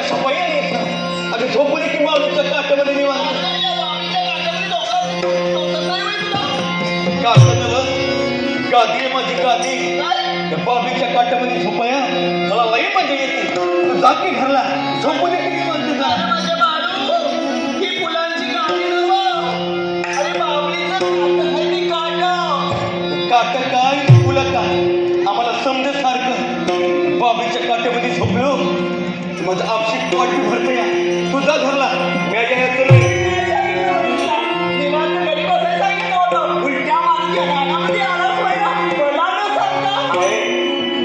कशा पाहिजे अगं झोपू दे की बाबूच्या काट्यामध्ये निवांत गादी आहे माझी गादी त्या बाबीच्या काट्यामध्ये झोपाया मला लई मजा येते तू जा की घरला झोपू दे की निवांत जा काट काय तुला काय आम्हाला समजे सारखं बाबीच्या काट्यामध्ये झोपलो माझं आपशी वाटी भरते या तुझा घरला मी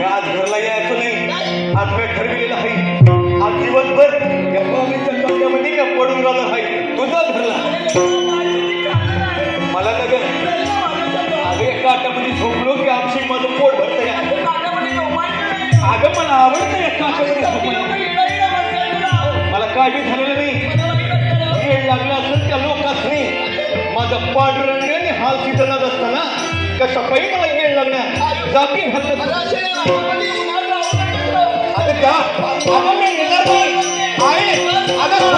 आज घरला यायचं नाही आज मी ठरविलेलं आहे आज दिवसभर या बाबीच्या काट्यामध्ये मी पडून राहणार आहे तुझा घरला मला नगर काट्यामध्ये झोपलो की आपशी माझं पोट भरतं या अगं मला आवडतं या काट्यामध्ये झोपलं मला काय बी झालेलं नाही वेळ लागला असेल त्या लोकांनी माझा पांढरंगाने हाल सिद्धनाथ असताना कशा काही मला वेळ लागणार जाती घालत अगं जा अगं मी येणार नाही आहे अगं